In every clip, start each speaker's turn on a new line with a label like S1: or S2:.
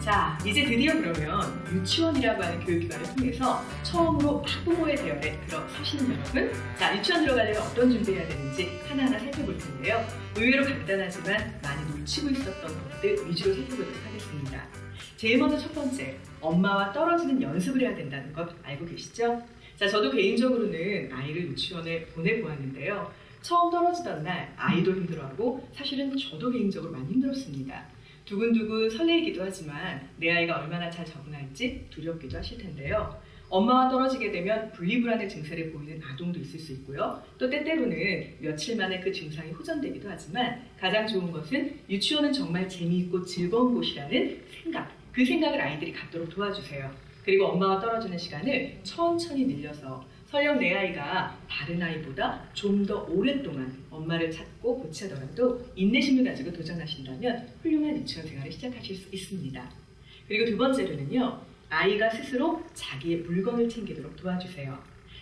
S1: 자, 이제 드디어 그러면 유치원이라고 하는 교육기관을 통해서 처음으로 학부모의 대열에 들어서시는 여러분, 자, 유치원 들어가려면 어떤 준비해야 되는지 하나하나 살펴볼 텐데요. 의외로 간단하지만 많이 놓치고 있었던 것들 위주로 살펴보도록 하겠습니다. 제일 먼저 첫 번째, 엄마와 떨어지는 연습을 해야 된다는 것 알고 계시죠? 자, 저도 개인적으로는 아이를 유치원에 보내보았는데요. 처음 떨어지던 날 아이도 힘들어하고 사실은 저도 개인적으로 많이 힘들었습니다. 두근두근 설레이기도 하지만 내 아이가 얼마나 잘 적응할지 두렵기도 하실 텐데요. 엄마와 떨어지게 되면 분리불안의 증세를 보이는 아동도 있을 수 있고요. 또 때때로는 며칠 만에 그 증상이 호전되기도 하지만 가장 좋은 것은 유치원은 정말 재미있고 즐거운 곳이라는 생각, 그 생각을 아이들이 갖도록 도와주세요. 그리고 엄마와 떨어지는 시간을 천천히 늘려서 설령 내 아이가 다른 아이보다 좀 더 오랫동안 엄마를 찾고 고치더라도 인내심을 가지고 도전하신다면 훌륭한 유치원 생활을 시작하실 수 있습니다. 그리고 두 번째로는요, 아이가 스스로 자기의 물건을 챙기도록 도와주세요.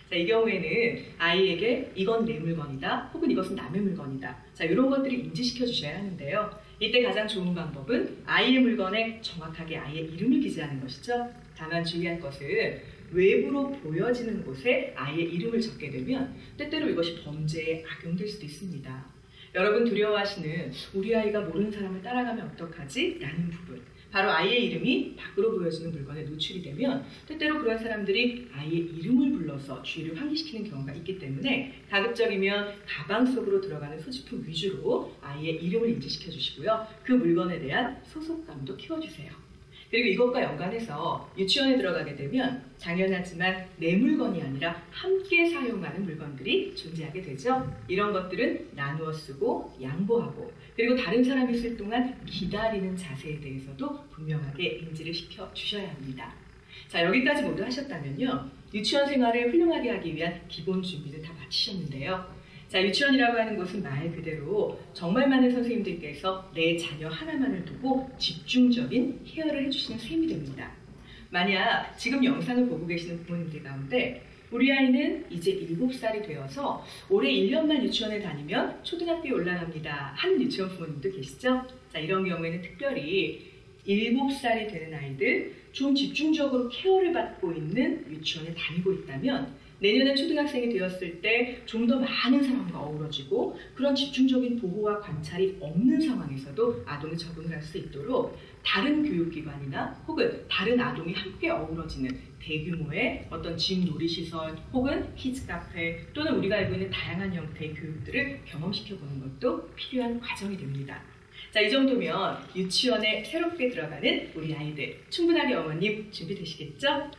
S1: 자, 이 경우에는 아이에게 이건 내 물건이다, 혹은 이것은 남의 물건이다. 자, 이런 것들을 인지시켜 주셔야 하는데요. 이때 가장 좋은 방법은 아이의 물건에 정확하게 아이의 이름을 기재하는 것이죠. 다만 주의할 것은 외부로 보여지는 곳에 아이의 이름을 적게 되면 때때로 이것이 범죄에 악용될 수도 있습니다. 여러분 두려워하시는 우리 아이가 모르는 사람을 따라가면 어떡하지? 라는 부분, 바로 아이의 이름이 밖으로 보여지는 물건에 노출이 되면 때때로 그런 사람들이 아이의 이름을 불러서 주의를 환기시키는 경우가 있기 때문에 가급적이면 가방 속으로 들어가는 소지품 위주로 아이의 이름을 인지시켜 주시고요. 그 물건에 대한 소속감도 키워주세요. 그리고 이것과 연관해서 유치원에 들어가게 되면 당연하지만 내 물건이 아니라 함께 사용하는 물건들이 존재하게 되죠. 이런 것들은 나누어 쓰고 양보하고 그리고 다른 사람이 있을 동안 기다리는 자세에 대해서도 분명하게 인지를 시켜 주셔야 합니다. 자, 여기까지 모두 하셨다면요, 유치원 생활을 훌륭하게 하기 위한 기본 준비를 다 마치셨는데요. 자, 유치원이라고 하는 곳은 말 그대로 정말 많은 선생님들께서 내 자녀 하나만을 두고 집중적인 케어를 해주시는 셈이 됩니다. 만약 지금 영상을 보고 계시는 부모님들 가운데 우리 아이는 이제 7살이 되어서 올해 1년만 유치원에 다니면 초등학교에 올라갑니다 하는 유치원 부모님도 계시죠? 자, 이런 경우에는 특별히 7살이 되는 아이들, 좀 집중적으로 케어를 받고 있는 유치원에 다니고 있다면 내년에 초등학생이 되었을 때 좀 더 많은 사람과 어우러지고 그런 집중적인 보호와 관찰이 없는 상황에서도 아동이 적응을 할 수 있도록 다른 교육기관이나 혹은 다른 아동이 함께 어우러지는 대규모의 어떤 집 놀이시설 혹은 키즈 카페 또는 우리가 알고 있는 다양한 형태의 교육들을 경험시켜보는 것도 필요한 과정이 됩니다. 자, 이 정도면 유치원에 새롭게 들어가는 우리 아이들 충분하게 어머님 준비되시겠죠?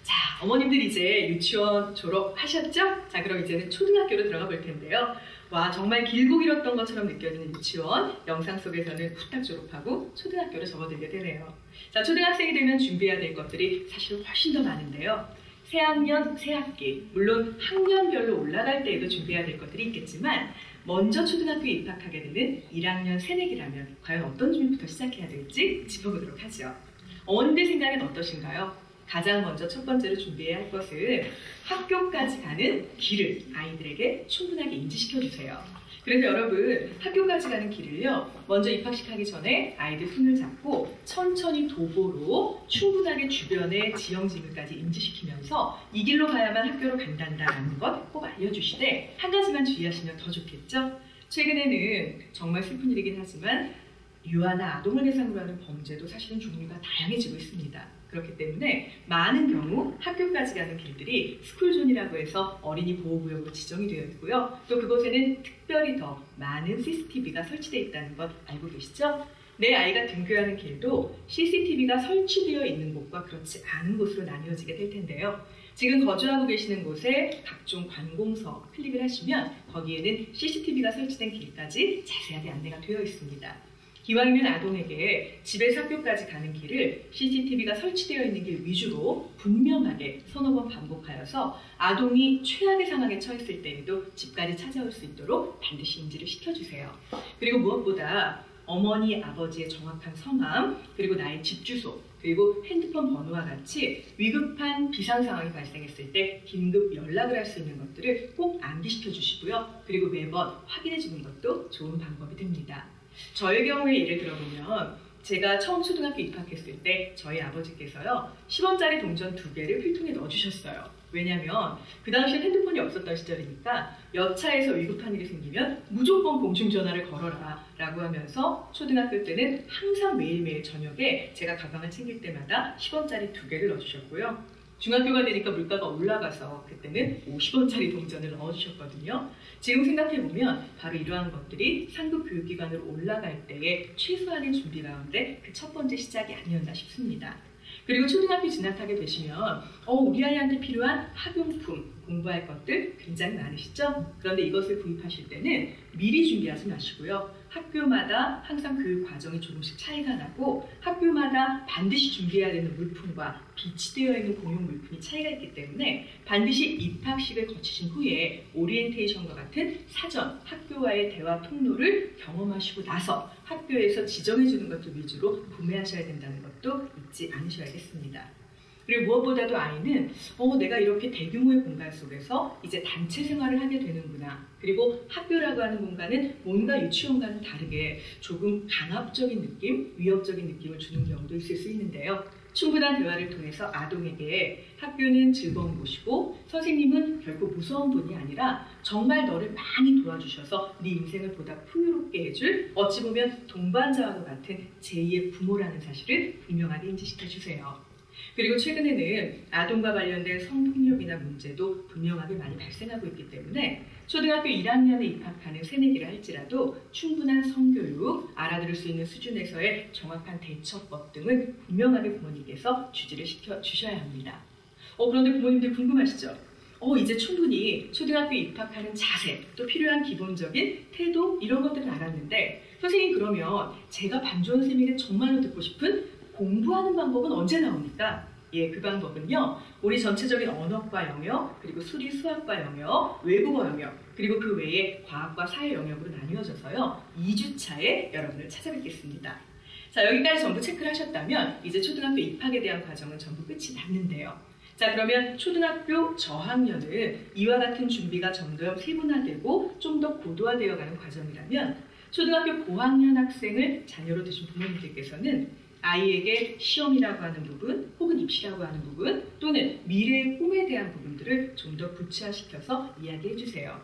S1: 자, 어머님들 이제 유치원 졸업하셨죠? 자, 그럼 이제는 초등학교로 들어가 볼 텐데요. 와, 정말 길고 길었던 것처럼 느껴지는 유치원, 영상 속에서는 후딱 졸업하고 초등학교로 접어들게 되네요. 자, 초등학생이 되면 준비해야 될 것들이 사실 훨씬 더 많은데요. 새 학년, 새 학기, 물론 학년별로 올라갈 때에도 준비해야 될 것들이 있겠지만 먼저 초등학교에 입학하게 되는 1학년 새내기라면 과연 어떤 준비부터 시작해야 될지 짚어보도록 하죠. 어머님들 생각엔 어떠신가요? 가장 먼저 첫 번째로 준비해야 할 것은 학교까지 가는 길을 아이들에게 충분하게 인지시켜 주세요. 그래서 여러분, 학교까지 가는 길을요, 먼저 입학식하기 전에 아이들 손을 잡고 천천히 도보로 충분하게 주변의 지형지물까지 인지시키면서 이 길로 가야만 학교로 간단다라는 것 꼭 알려주시되 한 가지만 주의하시면 더 좋겠죠? 최근에는 정말 슬픈 일이긴 하지만 유아나 아동을 대상으로 하는 범죄도 사실은 종류가 다양해지고 있습니다. 그렇기 때문에 많은 경우 학교까지 가는 길들이 스쿨존이라고 해서 어린이 보호구역으로 지정이 되어 있고요. 또 그곳에는 특별히 더 많은 CCTV가 설치되어 있다는 것 알고 계시죠? 내 아이가 등교하는 길도 CCTV가 설치되어 있는 곳과 그렇지 않은 곳으로 나뉘어지게 될 텐데요. 지금 거주하고 계시는 곳에 각종 관공서 클릭을 하시면 거기에는 CCTV가 설치된 길까지 자세하게 안내가 되어 있습니다. 기왕이면 아동에게 집에서 학교까지 가는 길을 CCTV가 설치되어 있는 길 위주로 분명하게 서너 번 반복하여서 아동이 최악의 상황에 처했을 때에도 집까지 찾아올 수 있도록 반드시 인지를 시켜주세요. 그리고 무엇보다 어머니, 아버지의 정확한 성함, 그리고 나의 집 주소, 그리고 핸드폰 번호와 같이 위급한 비상 상황이 발생했을 때 긴급 연락을 할 수 있는 것들을 꼭 암기시켜 주시고요. 그리고 매번 확인해 주는 것도 좋은 방법이 됩니다. 저의 경우에 예를 들어보면 제가 처음 초등학교 입학했을 때 저희 아버지께서요 10원짜리 동전 2개를 필통에 넣어주셨어요. 왜냐면 그 당시엔 핸드폰이 없었던 시절이니까 여차에서 위급한 일이 생기면 무조건 공중전화를 걸어라 라고 하면서 초등학교 때는 항상 매일매일 저녁에 제가 가방을 챙길 때마다 10원짜리 2개를 넣어주셨고요. 중학교가 되니까 물가가 올라가서 그때는 50원짜리 동전을 넣어주셨거든요. 지금 생각해보면 바로 이러한 것들이 상급 교육기관으로 올라갈 때의 최소한의 준비 가운데 그 첫 번째 시작이 아니었나 싶습니다. 그리고 초등학교 진학하게 되시면 우리 아이한테 필요한 학용품, 공부할 것들 굉장히 많으시죠? 그런데 이것을 구입하실 때는 미리 준비하지 마시고요. 학교마다 항상 교육 과정이 조금씩 차이가 나고 학교마다 반드시 준비해야 되는 물품과 비치되어 있는 공용 물품이 차이가 있기 때문에 반드시 입학식을 거치신 후에 오리엔테이션과 같은 사전 학교와의 대화 통로를 경험하시고 나서 학교에서 지정해주는 것들 위주로 구매하셔야 된다는 것도 잊지 않으셔야겠습니다. 그리고 무엇보다도 아이는 내가 이렇게 대규모의 공간 속에서 이제 단체 생활을 하게 되는구나. 그리고 학교라고 하는 공간은 뭔가 유치원과는 다르게 조금 강압적인 느낌, 위협적인 느낌을 주는 경우도 있을 수 있는데요. 충분한 대화를 통해서 아동에게 학교는 즐거운 곳이고 선생님은 결코 무서운 분이 아니라 정말 너를 많이 도와주셔서 네 인생을 보다 풍요롭게 해줄 어찌 보면 동반자와도 같은 제2의 부모라는 사실을 분명하게 인지시켜주세요. 그리고 최근에는 아동과 관련된 성폭력이나 문제도 분명하게 많이 발생하고 있기 때문에 초등학교 1학년에 입학하는 새내기를 할지라도 충분한 성교육, 알아들을 수 있는 수준에서의 정확한 대처법 등을 분명하게 부모님께서 주지를 시켜주셔야 합니다. 그런데 부모님들 궁금하시죠? 이제 충분히 초등학교 입학하는 자세, 또 필요한 기본적인 태도 이런 것들은 알았는데 선생님 그러면 제가 반주원 선생님에게 정말로 듣고 싶은 공부하는 방법은 언제 나옵니까? 그 방법은요. 우리 전체적인 언어과 영역, 그리고 수리 수학과 영역, 외국어 영역, 그리고 그 외에 과학과 사회 영역으로 나뉘어져서요. 2주차에 여러분을 찾아뵙겠습니다. 자, 여기까지 전부 체크를 하셨다면 이제 초등학교 입학에 대한 과정은 전부 끝이 났는데요. 자, 그러면 초등학교 저학년은 이와 같은 준비가 점점 세분화되고 좀 더 고도화되어가는 과정이라면 초등학교 고학년 학생을 자녀로 두신 부모님들께서는 아이에게 시험이라고 하는 부분, 혹은 입시라고 하는 부분, 또는 미래의 꿈에 대한 부분들을 좀 더 구체화시켜서 이야기해 주세요.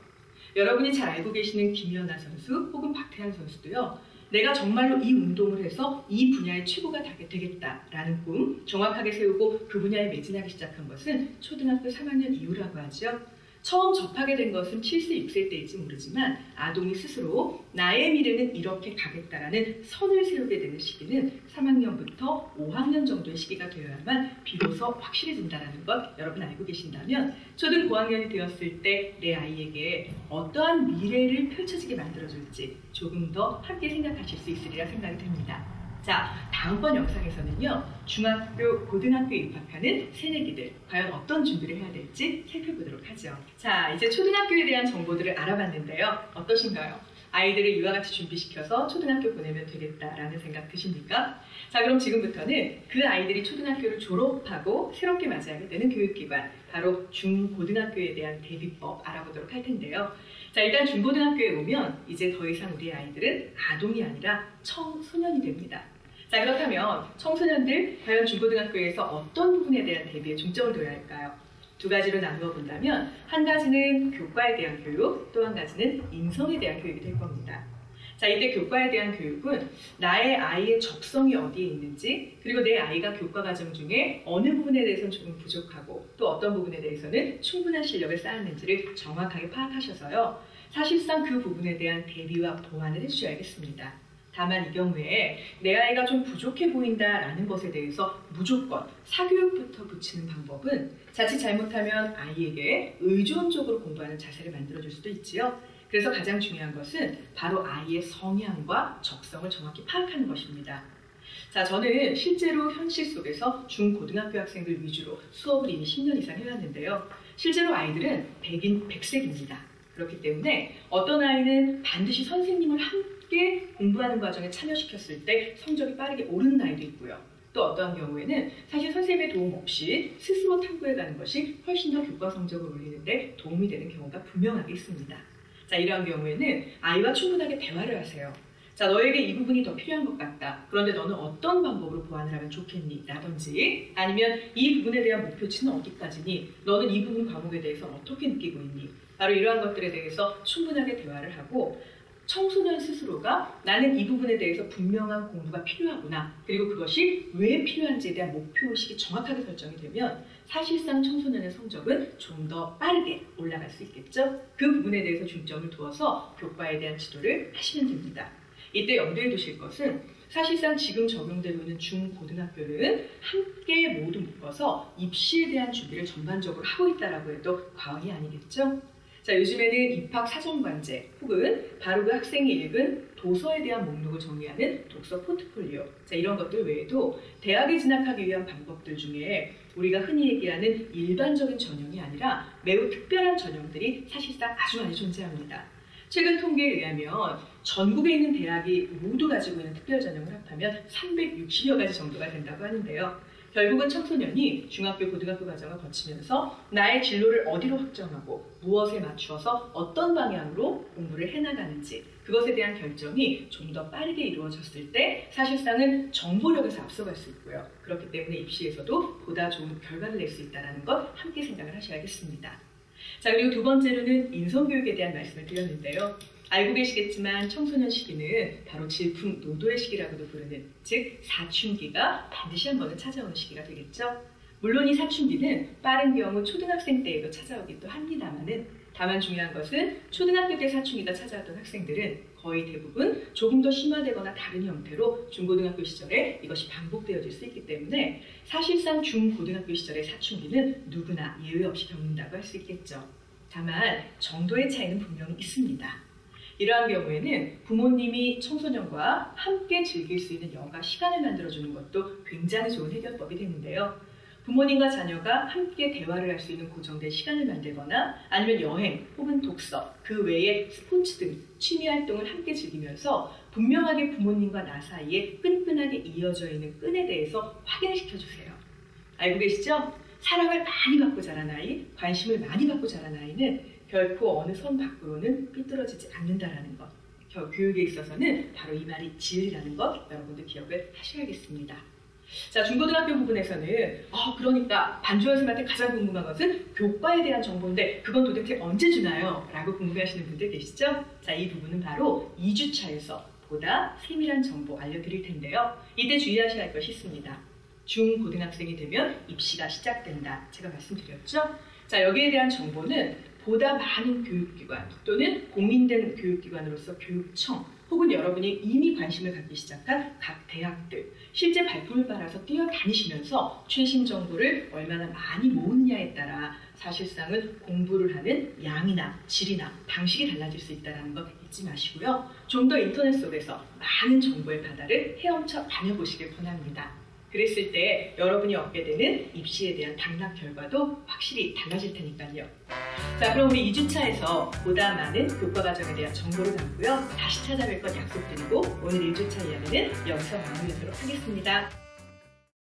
S1: 여러분이 잘 알고 계시는 김연아 선수, 혹은 박태환 선수도요. 내가 정말로 이 운동을 해서 이 분야의 최고가 되겠다라는 꿈 정확하게 세우고 그 분야에 매진하기 시작한 것은 초등학교 3학년 이후라고 하죠. 처음 접하게 된 것은 7세, 6세 때일지 모르지만 아동이 스스로 나의 미래는 이렇게 가겠다라는 선을 세우게 되는 시기는 3학년부터 5학년 정도의 시기가 되어야만 비로소 확실해진다는 것 여러분 알고 계신다면 초등 고학년이 되었을 때 내 아이에게 어떠한 미래를 펼쳐지게 만들어줄지 조금 더 함께 생각하실 수 있으리라 생각이 됩니다. 자, 다음번 영상에서는요. 중학교, 고등학교에 입학하는 새내기들 과연 어떤 준비를 해야 될지 살펴보도록 하죠. 자, 이제 초등학교에 대한 정보들을 알아봤는데요. 어떠신가요? 아이들을 이와 같이 준비시켜서 초등학교 보내면 되겠다라는 생각 드십니까? 자, 그럼 지금부터는 그 아이들이 초등학교를 졸업하고 새롭게 맞이하게 되는 교육기관, 바로 중고등학교에 대한 대비법 알아보도록 할 텐데요. 자, 일단 중고등학교에 오면 이제 더 이상 우리 아이들은 아동이 아니라 청소년이 됩니다. 자, 그렇다면 청소년들 과연 중고등학교에서 어떤 부분에 대한 대비에 중점을 둬야 할까요? 두 가지로 나누어 본다면 한 가지는 교과에 대한 교육, 또 한 가지는 인성에 대한 교육이 될 겁니다. 자, 이때 교과에 대한 교육은 나의 아이의 적성이 어디에 있는지, 그리고 내 아이가 교과 과정 중에 어느 부분에 대해서는 조금 부족하고 또 어떤 부분에 대해서는 충분한 실력을 쌓았는지를 정확하게 파악하셔서요. 사실상 그 부분에 대한 대비와 보완을 해주셔야겠습니다. 다만 이 경우에 내 아이가 좀 부족해 보인다라는 것에 대해서 무조건 사교육부터 붙이는 방법은 자칫 잘못하면 아이에게 의존적으로 공부하는 자세를 만들어줄 수도 있지요. 그래서 가장 중요한 것은 바로 아이의 성향과 적성을 정확히 파악하는 것입니다. 자, 저는 실제로 현실 속에서 중고등학교 학생들 위주로 수업을 이미 10년 이상 해왔는데요. 실제로 아이들은 백인 백색입니다. 그렇기 때문에 어떤 아이는 반드시 선생님을 함께 공부하는 과정에 참여시켰을 때 성적이 빠르게 오르는 아이도 있고요. 또 어떠한 경우에는 사실 선생님의 도움 없이 스스로 탐구해가는 것이 훨씬 더 교과 성적을 올리는데 도움이 되는 경우가 분명하게 있습니다. 자, 이러한 경우에는 아이와 충분하게 대화를 하세요. 자, 너에게 이 부분이 더 필요한 것 같다. 그런데 너는 어떤 방법으로 보완을 하면 좋겠니? 라든지 아니면 이 부분에 대한 목표치는 어디까지니? 너는 이 부분 과목에 대해서 어떻게 느끼고 있니? 바로 이러한 것들에 대해서 충분하게 대화를 하고 청소년 스스로가 나는 이 부분에 대해서 분명한 공부가 필요하구나. 그리고 그것이 왜 필요한지에 대한 목표의식이 정확하게 설정이 되면 사실상 청소년의 성적은 좀 더 빠르게 올라갈 수 있겠죠. 그 부분에 대해서 중점을 두어서 교과에 대한 지도를 하시면 됩니다. 이때 염두에 두실 것은 사실상 지금 적용되고 있는 중고등학교는 함께 모두 묶어서 입시에 대한 준비를 전반적으로 하고 있다고 해도 과언이 아니겠죠. 자, 요즘에는 입학 사정관제 혹은 바로 그 학생이 읽은 도서에 대한 목록을 정리하는 독서 포트폴리오, 자, 이런 것들 외에도 대학에 진학하기 위한 방법들 중에 우리가 흔히 얘기하는 일반적인 전형이 아니라 매우 특별한 전형들이 사실상 아주 많이 존재합니다. 최근 통계에 의하면 전국에 있는 대학이 모두 가지고 있는 특별 전형을 합하면 360여 가지 정도가 된다고 하는데요. 결국은 청소년이 중학교, 고등학교 과정을 거치면서 나의 진로를 어디로 확정하고 무엇에 맞추어서 어떤 방향으로 공부를 해나가는지 그것에 대한 결정이 좀 더 빠르게 이루어졌을 때 사실상은 정보력에서 앞서갈 수 있고요. 그렇기 때문에 입시에서도 보다 좋은 결과를 낼 수 있다는 것 함께 생각을 하셔야겠습니다. 자, 그리고 두 번째로는 인성교육에 대한 말씀을 드렸는데요. 알고 계시겠지만 청소년 시기는 바로 질풍노도의 시기라고도 부르는, 즉 사춘기가 반드시 한 번은 찾아오는 시기가 되겠죠. 물론 이 사춘기는 빠른 경우 초등학생 때에도 찾아오기도 합니다만은 다만 중요한 것은 초등학교 때 사춘기가 찾아왔던 학생들은 거의 대부분 조금 더 심화되거나 다른 형태로 중고등학교 시절에 이것이 반복되어질 수 있기 때문에 사실상 중고등학교 시절의 사춘기는 누구나 예외 없이 겪는다고 할 수 있겠죠. 다만 정도의 차이는 분명히 있습니다. 이러한 경우에는 부모님이 청소년과 함께 즐길 수 있는 여가 시간을 만들어주는 것도 굉장히 좋은 해결법이 되는데요. 부모님과 자녀가 함께 대화를 할 수 있는 고정된 시간을 만들거나 아니면 여행 혹은 독서, 그 외에 스포츠 등 취미 활동을 함께 즐기면서 분명하게 부모님과 나 사이에 끈끈하게 이어져 있는 끈에 대해서 확인시켜주세요. 알고 계시죠? 사랑을 많이 받고 자란 아이, 관심을 많이 받고 자란 아이는 결코 어느 선 밖으로는 삐뚤어지지 않는다는 것. 교육에 있어서는 바로 이 말이 진리라는 것 여러분들 기억을 하셔야겠습니다. 자, 중고등학교 부분에서는 그러니까 반주환 선생님한테 가장 궁금한 것은 교과에 대한 정보인데 그건 도대체 언제 주나요? 라고 궁금해하시는 분들 계시죠? 자, 이 부분은 바로 2주차에서 보다 세밀한 정보 알려드릴 텐데요. 이때 주의하셔야 할 것이 있습니다. 중고등학생이 되면 입시가 시작된다. 제가 말씀드렸죠? 자, 여기에 대한 정보는 보다 많은 교육기관 또는 공인된 교육기관으로서 교육청 혹은 여러분이 이미 관심을 갖기 시작한 각 대학들 실제 발품을 빨아서 뛰어다니시면서 최신 정보를 얼마나 많이 모으느냐에 따라 사실상은 공부를 하는 양이나 질이나 방식이 달라질 수 있다는 것 잊지 마시고요. 좀 더 인터넷 속에서 많은 정보의 바다를 헤엄쳐 다녀보시길 권합니다. 그랬을 때 여러분이 얻게 되는 입시에 대한 당락 결과도 확실히 달라질 테니까요. 자, 그럼 우리 2주차에서 보다 많은 교과 과정에 대한 정보를 담고요. 다시 찾아뵐 것 약속드리고 오늘 1주차 이야기는 여기서 마무리하도록 하겠습니다.